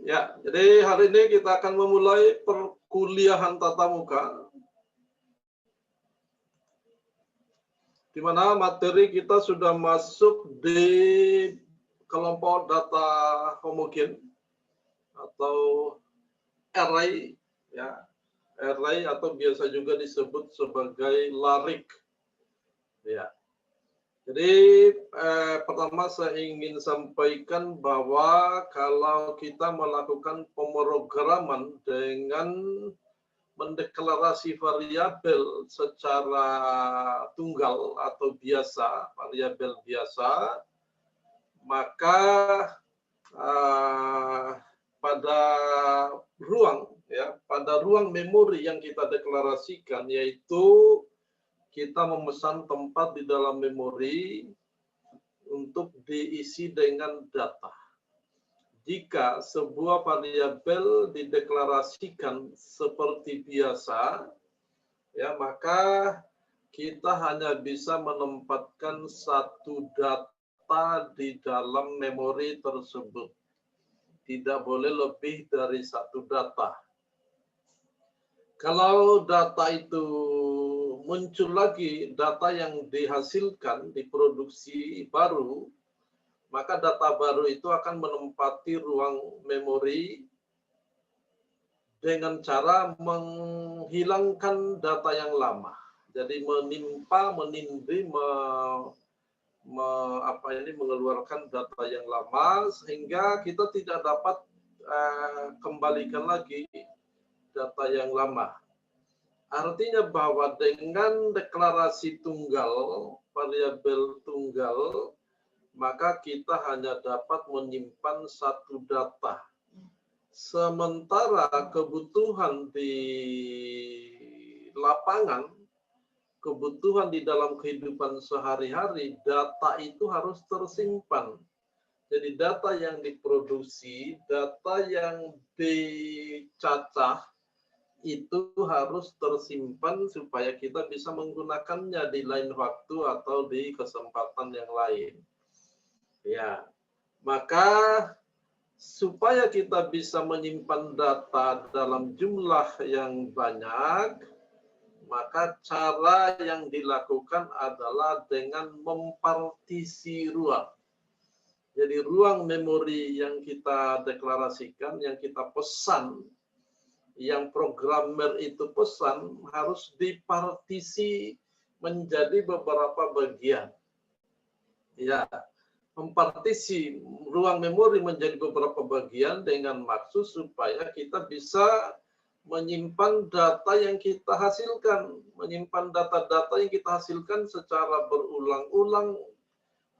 Ya, jadi hari ini kita akan memulai perkuliahan tatap muka, di mana materi kita sudah masuk di kelompok data homogen atau array, ya, array atau biasa juga disebut sebagai larik. Ya. Jadi pertama saya ingin sampaikan bahwa kalau kita melakukan pemrograman dengan mendeklarasi variabel secara tunggal atau biasa, variabel biasa, maka pada ruang memori yang kita deklarasikan, yaitu kita memesan tempat di dalam memori untuk diisi dengan data. Jika sebuah variabel dideklarasikan seperti biasa, ya, maka kita hanya bisa menempatkan satu data di dalam memori tersebut. Tidak boleh lebih dari satu data. Kalau data itu muncul lagi, data yang dihasilkan, diproduksi baru, maka data baru itu akan menempati ruang memori dengan cara menghilangkan data yang lama. Jadi menindih, mengeluarkan data yang lama, sehingga kita tidak dapat kembalikan lagi data yang lama. Artinya bahwa dengan deklarasi tunggal, variabel tunggal, maka kita hanya dapat menyimpan satu data. Sementara kebutuhan di lapangan, kebutuhan di dalam kehidupan sehari-hari, data itu harus tersimpan. Jadi data yang diproduksi, data yang dicacah, itu harus tersimpan supaya kita bisa menggunakannya di lain waktu atau di kesempatan yang lain. Ya, maka supaya kita bisa menyimpan data dalam jumlah yang banyak, maka cara yang dilakukan adalah dengan mempartisi ruang. Jadi ruang memori yang kita deklarasikan, yang kita pesan, yang programmer itu pesan, harus dipartisi menjadi beberapa bagian. Ya, mempartisi ruang memori menjadi beberapa bagian dengan maksud supaya kita bisa menyimpan data yang kita hasilkan, menyimpan data-data yang kita hasilkan secara berulang-ulang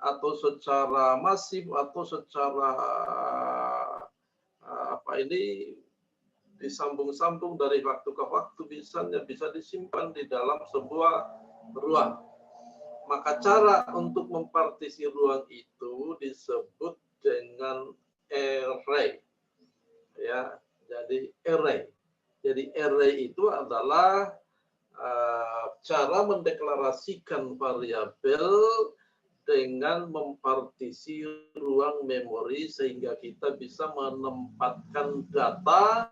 atau secara masif atau secara disambung-sambung dari waktu ke waktu, bisa disimpan di dalam sebuah ruang. Maka cara untuk mempartisi ruang itu disebut dengan array. Ya, jadi array. Jadi array itu adalah cara mendeklarasikan variabel dengan mempartisi ruang memori sehingga kita bisa menempatkan data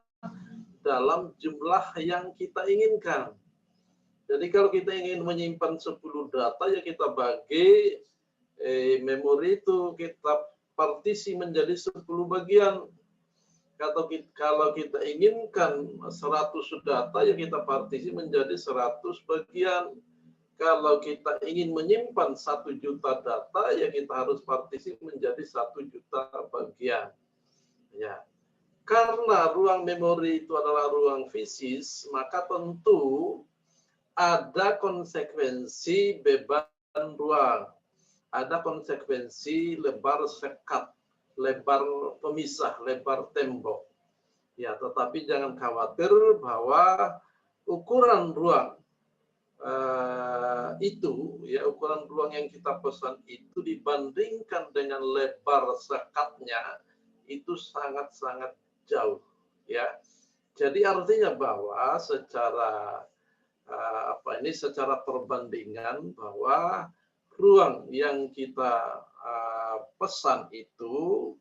dalam jumlah yang kita inginkan. Jadi kalau kita ingin menyimpan 10 data, ya kita bagi memori itu, kita partisi menjadi 10 bagian. Kalau kita inginkan 100 data, ya kita partisi menjadi 100 bagian. Kalau kita ingin menyimpan 1 juta data, ya kita harus partisi menjadi 1 juta bagian. Ya. Karena ruang memori itu adalah ruang fisis, maka tentu ada konsekuensi beban ruang, ada konsekuensi lebar sekat, lebar pemisah, lebar tembok. Ya, tetapi jangan khawatir bahwa ukuran ruang ukuran ruang yang kita pesan itu dibandingkan dengan lebar sekatnya itu sangat-sangat jauh, ya. Jadi artinya bahwa secara perbandingan bahwa ruang yang kita pesan itu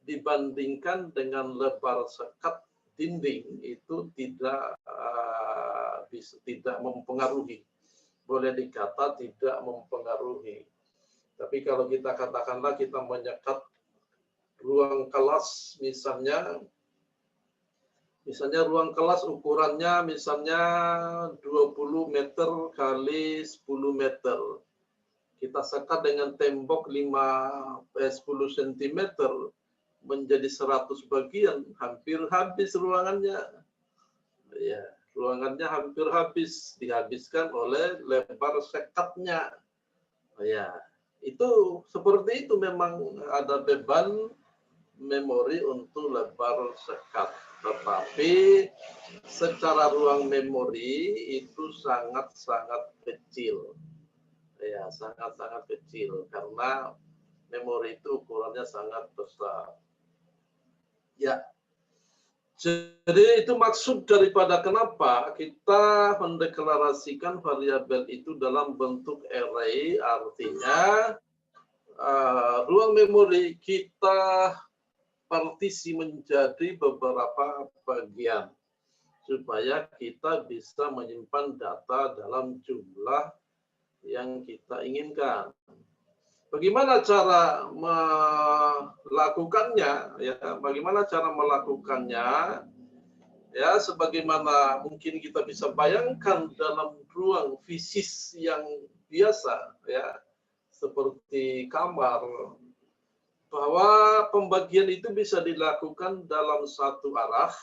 dibandingkan dengan lebar sekat dinding itu tidak mempengaruhi. Boleh dikata tidak mempengaruhi. Tapi kalau kita katakanlah kita menyekat ruang kelas, misalnya ruang kelas ukurannya misalnya 20 meter kali 10 meter. Kita sekat dengan tembok 10 cm menjadi 100 bagian, hampir habis ruangannya. Ya, ruangannya hampir habis, dihabiskan oleh lebar sekatnya. Ya, itu seperti itu, memang ada beban memori untuk lebar sekat. Tetapi secara ruang memori itu sangat-sangat kecil. Ya, sangat-sangat kecil karena memori itu ukurannya sangat besar. Ya, jadi itu maksud daripada kenapa kita mendeklarasikan variabel itu dalam bentuk array, artinya ruang memori kita partisi menjadi beberapa bagian supaya kita bisa menyimpan data dalam jumlah yang kita inginkan. Bagaimana cara melakukannya? Ya, bagaimana cara melakukannya? Ya, sebagaimana mungkin kita bisa bayangkan dalam ruang fisis yang biasa, ya, seperti kamar, bahwa pembagian itu bisa dilakukan dalam satu arah,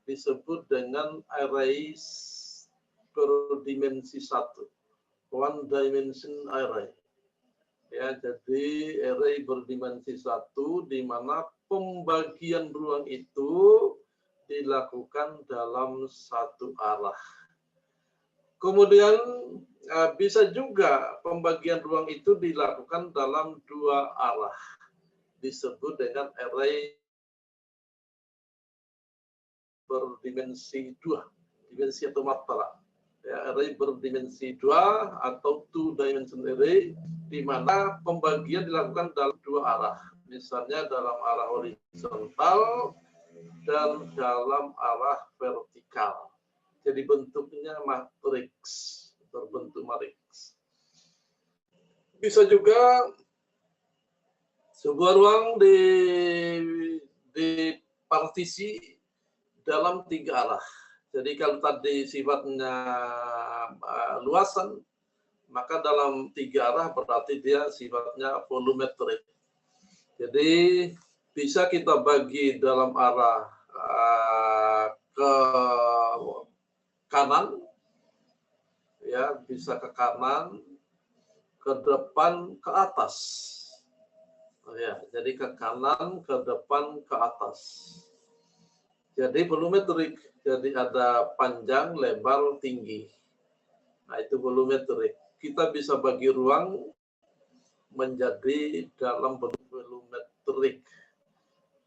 disebut dengan array berdimensi satu. One dimension array. Ya, jadi array berdimensi satu di mana pembagian ruang itu dilakukan dalam satu arah. Kemudian bisa juga pembagian ruang itu dilakukan dalam dua arah. Disebut dengan array berdimensi dua, dimensi atau matra. Ya, array berdimensi 2 atau two dimension array, di mana pembagian dilakukan dalam dua arah, misalnya dalam arah horizontal dan dalam arah vertikal. Jadi bentuknya matriks, berbentuk matriks. Bisa juga sebuah ruang dipartisi dalam tiga arah. Jadi kalau tadi sifatnya luasan, maka dalam tiga arah berarti dia sifatnya volumetrik. Jadi bisa kita bagi dalam arah ke kanan, ya, bisa ke kanan, ke depan, ke atas. Ya, jadi ke kanan, ke depan, ke atas. Jadi volumetrik, jadi ada panjang, lebar, tinggi. Nah, itu volumetrik. Kita bisa bagi ruang menjadi dalam bentuk volumetrik.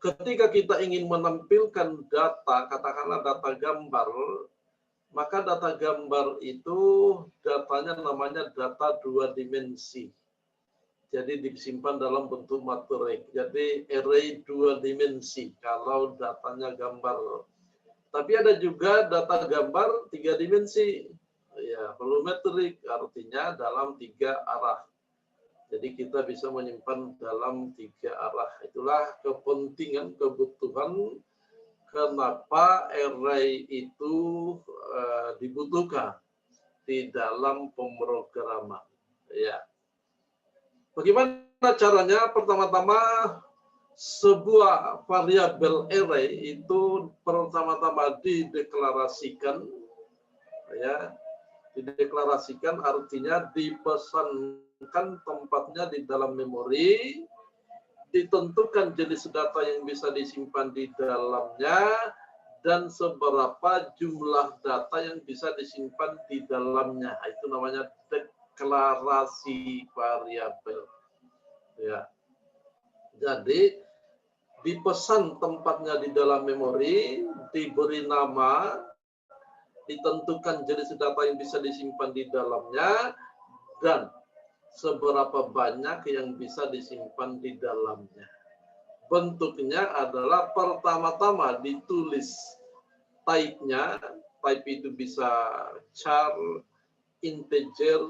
Ketika kita ingin menampilkan data, katakanlah data gambar, maka data gambar itu datanya namanya data dua dimensi. Jadi disimpan dalam bentuk matrik. Jadi array dua dimensi kalau datanya gambar. Tapi ada juga data gambar tiga dimensi. Ya, volumetrik artinya dalam tiga arah. Jadi kita bisa menyimpan dalam tiga arah. Itulah kepentingan, kebutuhan kenapa array itu dibutuhkan di dalam pemrograman. Ya. Bagaimana caranya? Pertama-tama sebuah variabel array itu pertama-tama dideklarasikan, ya, dideklarasikan artinya dipesankan tempatnya di dalam memori, ditentukan jenis data yang bisa disimpan di dalamnya, dan seberapa jumlah data yang bisa disimpan di dalamnya. Itu namanya deklarasi variabel. Ya. Jadi dipesan tempatnya di dalam memori, diberi nama, ditentukan jenis data yang bisa disimpan di dalamnya, dan seberapa banyak yang bisa disimpan di dalamnya. bentuknya adalah pertama-tama ditulis type-nya. Type itu bisa char, integer,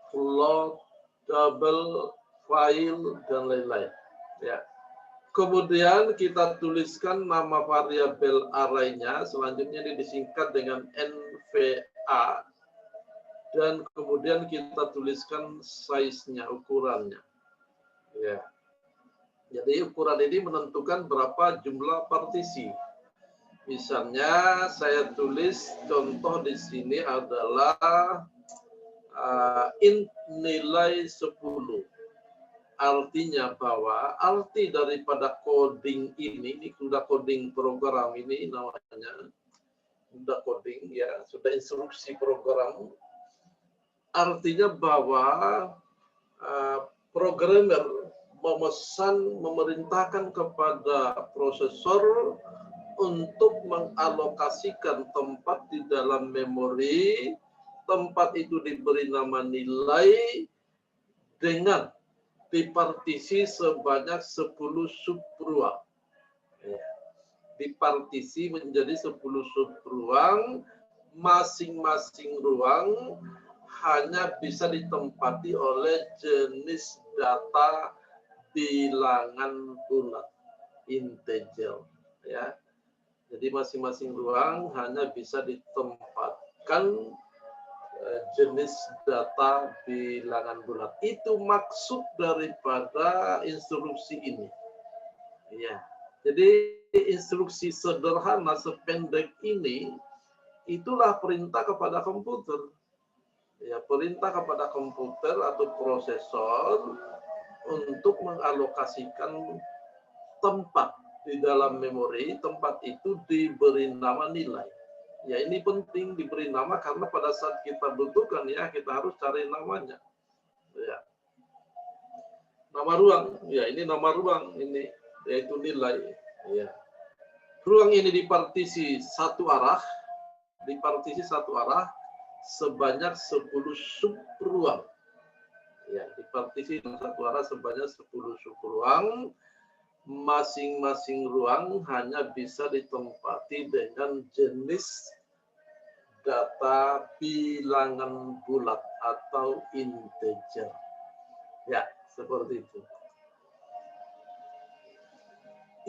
float, double, file, dan lain-lain. Ya. Kemudian kita tuliskan nama variabel array-nya, selanjutnya ini disingkat dengan NVA, dan kemudian kita tuliskan size-nya, ukurannya. Ya. Jadi ukuran ini menentukan berapa jumlah partisi. Misalnya saya tulis contoh di sini adalah int nilai 10. Artinya bahwa arti daripada coding ini sudah coding program ini namanya, sudah coding ya, sudah instruksi program. Artinya bahwa programmer memerintahkan kepada prosesor untuk mengalokasikan tempat di dalam memori. Tempat itu diberi nama nilai dengan dipartisi sebanyak 10 subruang. Dipartisi menjadi 10 subruang, masing-masing ruang hanya bisa ditempati oleh jenis data bilangan bulat, integer. Ya. Jadi masing-masing ruang hanya bisa ditempatkan jenis data bilangan bulat. Itu maksud daripada instruksi ini. Ya. Jadi instruksi sederhana sependek ini itulah perintah kepada komputer. Ya, perintah kepada komputer atau prosesor untuk mengalokasikan tempat di dalam memori. Tempat itu diberi nama nilai. Ya, ini penting diberi nama karena pada saat kita butuhkan ya kita harus cari namanya. Ya. Nama ruang, ya ini nama ruang ini yaitu nilai. Ya. Ruang ini dipartisi satu arah, sebanyak 10 subruang. Ya, dipartisi satu arah sebanyak 10 subruang. Masing-masing ruang hanya bisa ditempati dengan jenis data bilangan bulat atau integer. Ya, seperti itu.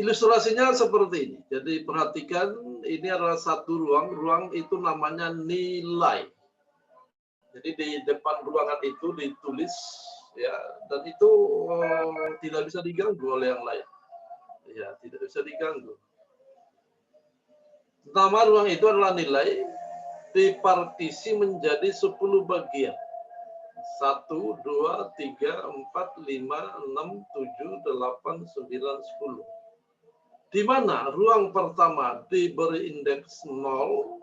Ilustrasinya seperti ini. Jadi perhatikan, ini adalah satu ruang. Ruang itu namanya nilai. Jadi di depan ruangan itu ditulis, ya, dan itu tidak bisa diganggu oleh yang lain. Ya, tidak bisa diganggu. Nama ruang itu adalah nilai, dipartisi menjadi 10 bagian. 1, 2, 3, 4, 5, 6, 7, 8, 9, 10. Di mana ruang pertama diberi indeks 0,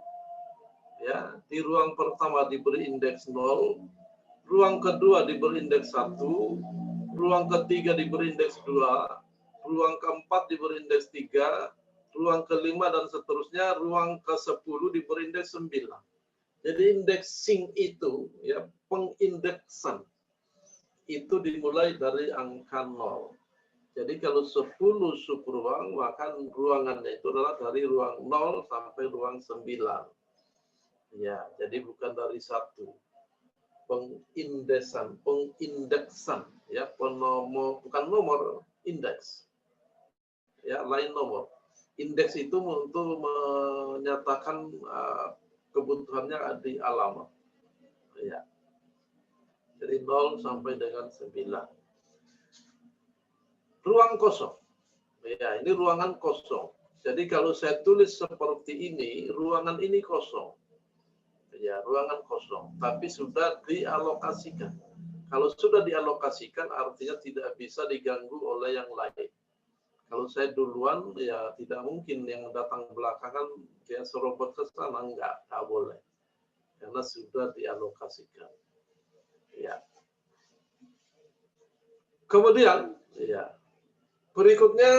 ya, di ruang pertama diberi indeks 0, ruang kedua diberi indeks 1, ruang ketiga diberi indeks 2, ruang keempat diberi indeks 3, ruang kelima dan seterusnya, ruang ke-10 diberi indeks 9. Jadi indexing itu, ya, pengindeksan itu dimulai dari angka 0. Jadi kalau 10 subruang, maka ruangannya itu adalah dari ruang 0 sampai ruang 9. Ya, jadi bukan dari 1. Pengindeksan, ya, bukan nomor, indeks. Ya, lain nomor. Indeks itu untuk menyatakan kebutuhannya di alamat. Ya. Jadi 0 sampai dengan 9. Ruang kosong. Ya, ini ruangan kosong. Jadi kalau saya tulis seperti ini, ruangan ini kosong. Ya, ruangan kosong, tapi sudah dialokasikan. Kalau sudah dialokasikan artinya tidak bisa diganggu oleh yang lain. Kalau saya duluan, ya tidak mungkin yang datang belakangan dia serobot ke sana, enggak boleh. Karena sudah dialokasikan. Ya. Kemudian, ya, berikutnya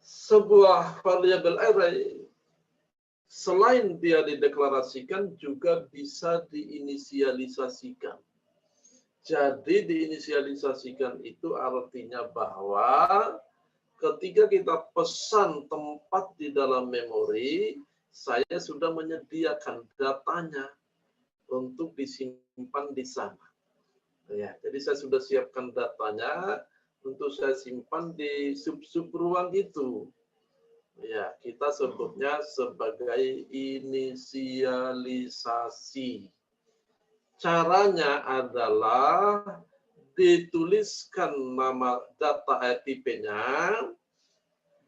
sebuah variabel array selain dia dideklarasikan juga bisa diinisialisasikan. Jadi diinisialisasikan itu artinya bahwa ketika kita pesan tempat di dalam memori, saya sudah menyediakan datanya untuk disimpan di sana. Ya, jadi saya sudah siapkan datanya untuk saya simpan di sub-sub ruang itu. Ya, kita sebutnya sebagai inisialisasi. Caranya adalah dituliskan nama data tipenya,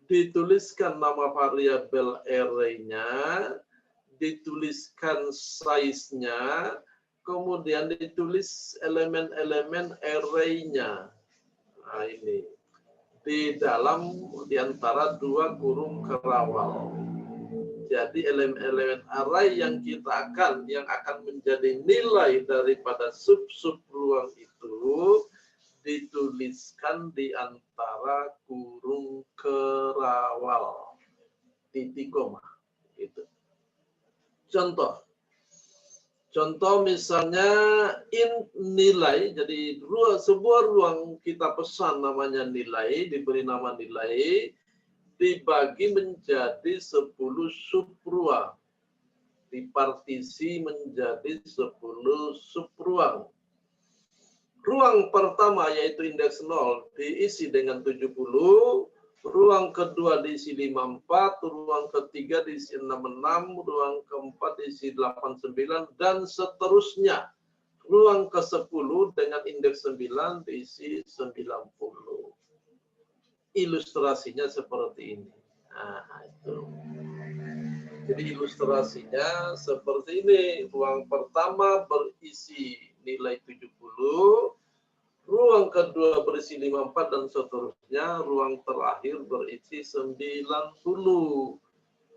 dituliskan nama variabel array-nya, dituliskan size-nya, kemudian ditulis elemen-elemen array-nya. Nah, ini di antara dua kurung kerawal. Jadi elemen-elemen array yang akan menjadi nilai daripada sub-sub ruang itu dituliskan di antara kurung kerawal, titik koma. Gitu. Contoh misalnya nilai, jadi sebuah ruang kita pesan namanya nilai, diberi nama nilai, dibagi menjadi 10 subruang. Dipartisi menjadi 10 subruang. Ruang pertama yaitu indeks 0 diisi dengan 70, ruang kedua diisi 54, ruang ketiga diisi 66, ruang keempat diisi 89, dan seterusnya. Ruang ke-10 dengan indeks 9 diisi 90. Ilustrasinya seperti ini. Nah, itu. Jadi ilustrasinya seperti ini. Ruang pertama berisi nilai 70, ruang kedua berisi 54 dan seterusnya, ruang terakhir berisi 90.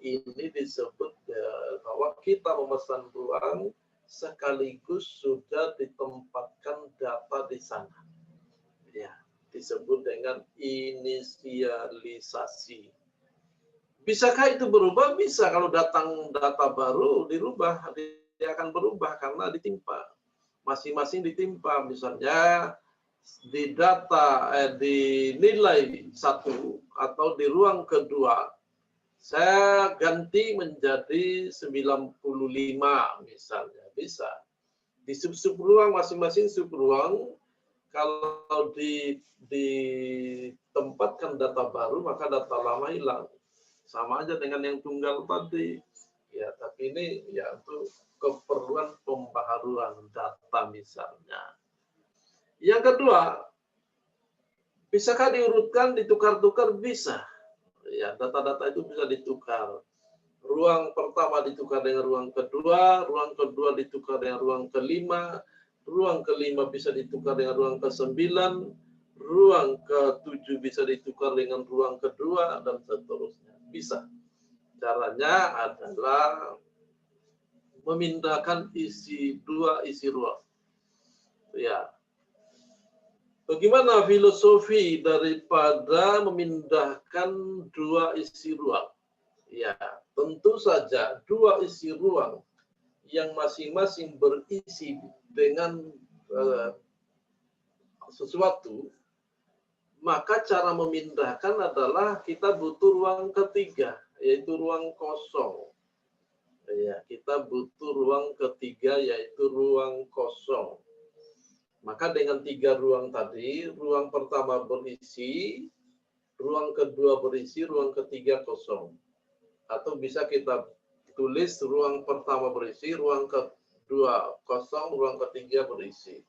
Ini disebut bahwa kita memesan ruang sekaligus sudah ditempatkan data di sana. Ya, disebut dengan inisialisasi. Bisakah itu berubah? Bisa. Kalau datang data baru dirubah, dia akan berubah karena ditimpa. Masing-masing ditimpa. Misalnya di di nilai 1 atau di ruang kedua, saya ganti menjadi 95 misalnya. Bisa. Di sub-sub ruang, masing-masing sub ruang, kalau ditempatkan data baru, maka data lama hilang. Sama aja dengan yang tunggal tadi. Ya, tapi ini ya untuk keperluan pembaharuan data misalnya. Yang kedua, bisakah diurutkan, ditukar-tukar? Bisa. Ya, data-data itu bisa ditukar. Ruang pertama ditukar dengan ruang kedua ditukar dengan ruang kelima, ruang kelima bisa ditukar dengan ruang ke-9, ruang ke-7 bisa ditukar dengan ruang kedua, dan seterusnya. Bisa. Caranya adalah memindahkan dua isi ruang. Ya. Bagaimana filosofi daripada memindahkan dua isi ruang? Ya, tentu saja dua isi ruang yang masing-masing berisi dengan sesuatu, maka cara memindahkan adalah kita butuh ruang ketiga, yaitu ruang kosong. Ya, kita butuh ruang ketiga, yaitu ruang kosong. Maka dengan 3 ruang tadi, ruang pertama berisi, ruang kedua berisi, ruang ketiga kosong. Atau bisa kita tulis ruang pertama berisi, ruang kedua kosong, ruang ketiga berisi.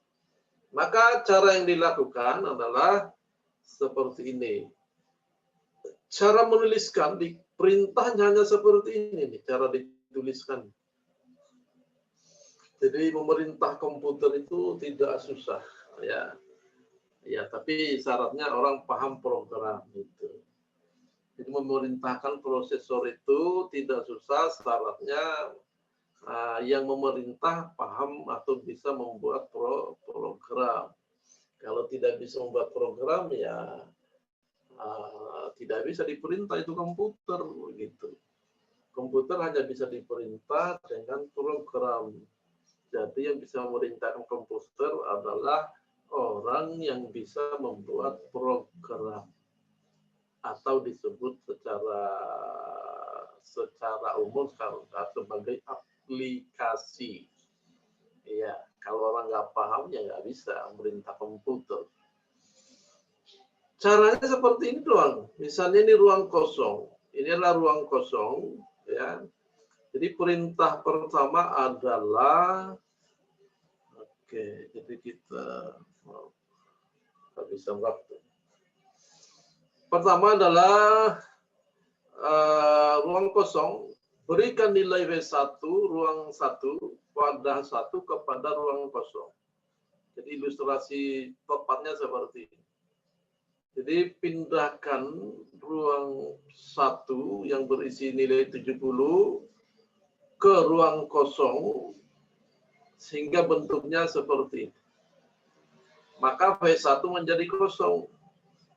Maka cara yang dilakukan adalah seperti ini. Cara menuliskan di perintahnya hanya seperti ini, cara dituliskan. Jadi memerintah komputer itu tidak susah, ya. Ya, tapi syaratnya orang paham program itu. Jadi memerintahkan prosesor itu tidak susah, syaratnya yang memerintah paham atau bisa membuat program. Kalau tidak bisa membuat program, ya tidak bisa diperintah itu komputer, gitu. Komputer hanya bisa diperintah dengan program. Jadi yang bisa memerintahkan komputer adalah orang yang bisa membuat program. atau disebut secara umum sebagai aplikasi. Iya, kalau orang nggak paham ya nggak bisa merintah komputer. Caranya seperti ini doang. Misalnya ini ruang kosong. Ini adalah ruang kosong, ya. Jadi perintah pertama adalah, oke, jadi kita bisa waktu. Pertama adalah ruang kosong, berikan nilai W1, ruang 1, wadah 1 kepada ruang kosong. Jadi ilustrasi tepatnya seperti ini. Jadi pindahkan ruang 1 yang berisi nilai 70 ke ruang kosong sehingga bentuknya seperti ini. Maka W1 menjadi kosong.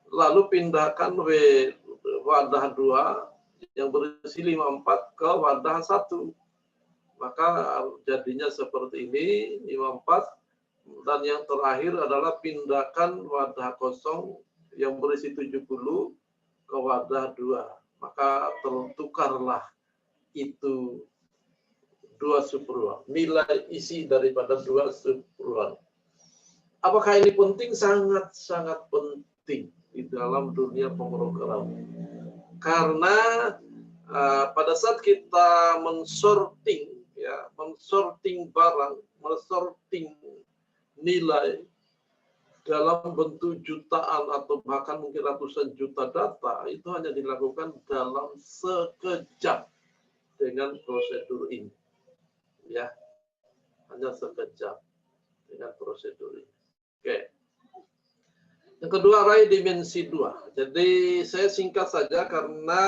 Lalu pindahkan wadah 2 yang berisi 54 ke wadah 1. Maka jadinya seperti ini, 54. Dan yang terakhir adalah pindahkan wadah kosong yang berisi 70 ke wadah 2. Maka tertukarlah itu 2 subruang. Nilai isi daripada 2 subruang. Apakah ini penting? Sangat-sangat penting di dalam dunia pemrograman. Karena pada saat kita mensorting barang, mensorting nilai dalam bentuk jutaan atau bahkan mungkin ratusan juta data, itu hanya dilakukan dalam sekejap dengan prosedur ini. Ya, hanya sekejap dengan prosedur ini. Oke. Yang kedua, array dimensi 2. Jadi saya singkat saja karena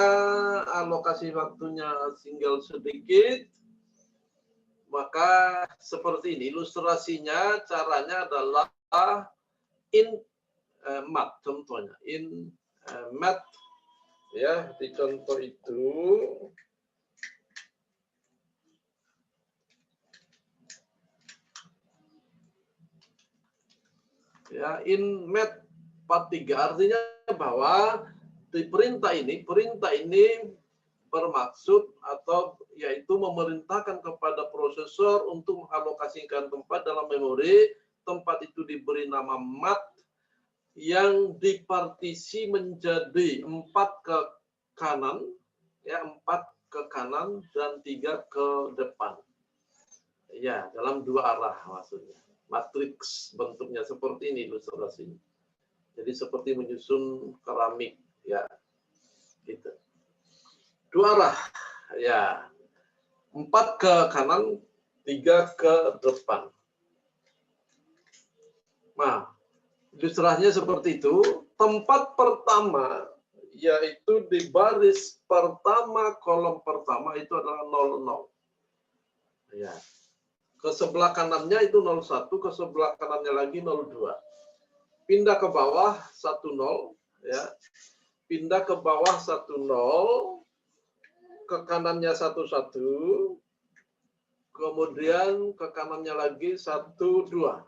alokasi waktunya tinggal sedikit. Maka seperti ini ilustrasinya, caranya adalah in math contohnya. In math ya, di contoh itu ya, in math part 3 artinya bahwa di perintah ini bermaksud atau yaitu memerintahkan kepada prosesor untuk mengalokasikan tempat dalam memori. Tempat itu diberi nama mat yang dipartisi menjadi 4 ke kanan, ya, 4 ke kanan dan 3 ke depan. Ya, dalam 2 arah maksudnya. Matriks bentuknya seperti ini ilustrasinya. Jadi seperti menyusun keramik, ya, gitu. 2 arah, ya, 4 ke kanan, 3 ke depan. Nah, ilustrasinya seperti itu. Tempat pertama, yaitu di baris pertama, kolom pertama itu adalah 00. Ya. Ke sebelah kanannya itu 01, ke sebelah kanannya lagi 02. Pindah ke bawah 10, ya. Pindah ke bawah 10, ke kanannya 11, kemudian ke kanannya lagi 12.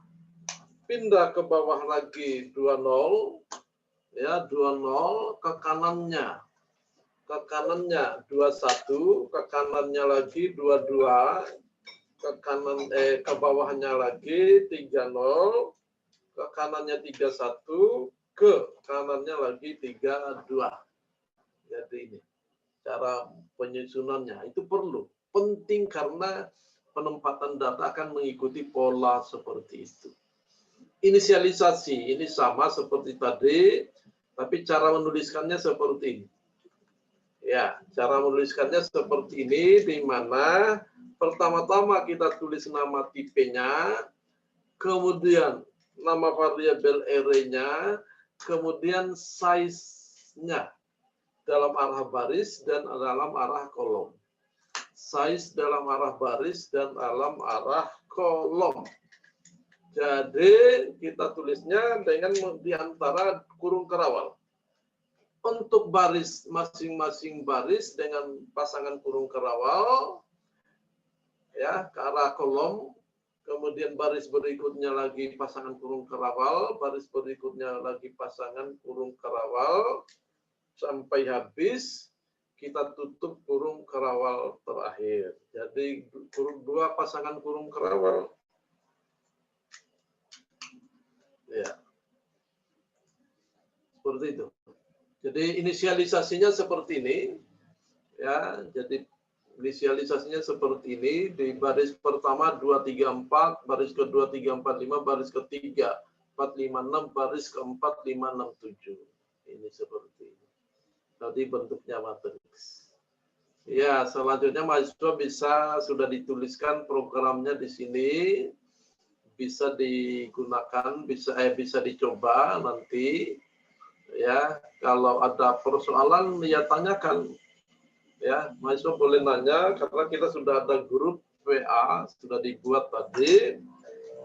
Pindah ke bawah lagi 20, ya, 20, ke kanannya 21, ke kanannya lagi 22, ke bawahnya lagi 30, ke kanannya 31, ke kanannya lagi 32. Jadi ini cara penyusunannya itu penting karena penempatan data akan mengikuti pola seperti itu. Inisialisasi ini sama seperti tadi, tapi cara menuliskannya seperti ini. Ya, cara menuliskannya seperti ini, di mana pertama-tama kita tulis nama tipenya, kemudian nama variabel array-nya, kemudian size-nya dalam arah baris dan dalam arah kolom. Size dalam arah baris dan dalam arah kolom. Jadi kita tulisnya dengan di antara kurung kerawal. Untuk baris, masing-masing baris dengan pasangan kurung kerawal, ya, ke arah kolom. Kemudian baris berikutnya lagi pasangan kurung kerawal, baris berikutnya lagi pasangan kurung kerawal, sampai habis, kita tutup kurung kerawal terakhir. Jadi dua pasangan kurung kerawal. Ya. Seperti itu. Jadi inisialisasinya seperti ini. Ya, jadi inisialisasinya seperti ini. Di baris pertama 234, baris kedua 345, baris ketiga 456, baris keempat 567. Ini seperti ini. Tadi bentuknya matriks. Ya, selanjutnya mahasiswa sudah dituliskan programnya di sini, bisa digunakan, bisa dicoba nanti. Ya, kalau ada persoalan ya tanyakan. Ya, mahasiswa boleh nanya karena kita sudah ada grup WA sudah dibuat tadi.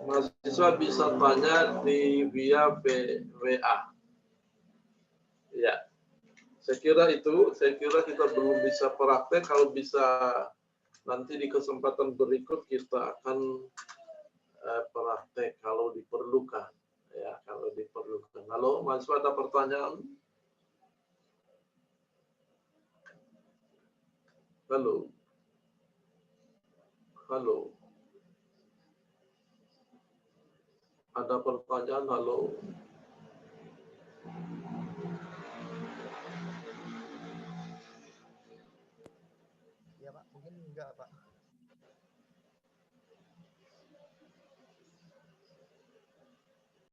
Mahasiswa bisa tanya via WA. Ya. Saya kira kita belum bisa praktek. Kalau bisa nanti di kesempatan berikut kita akan praktek kalau diperlukan. Ya, kalau diperlukan. Halo, mahasiswa ada pertanyaan? Halo. Halo. Ada pertanyaan? Halo.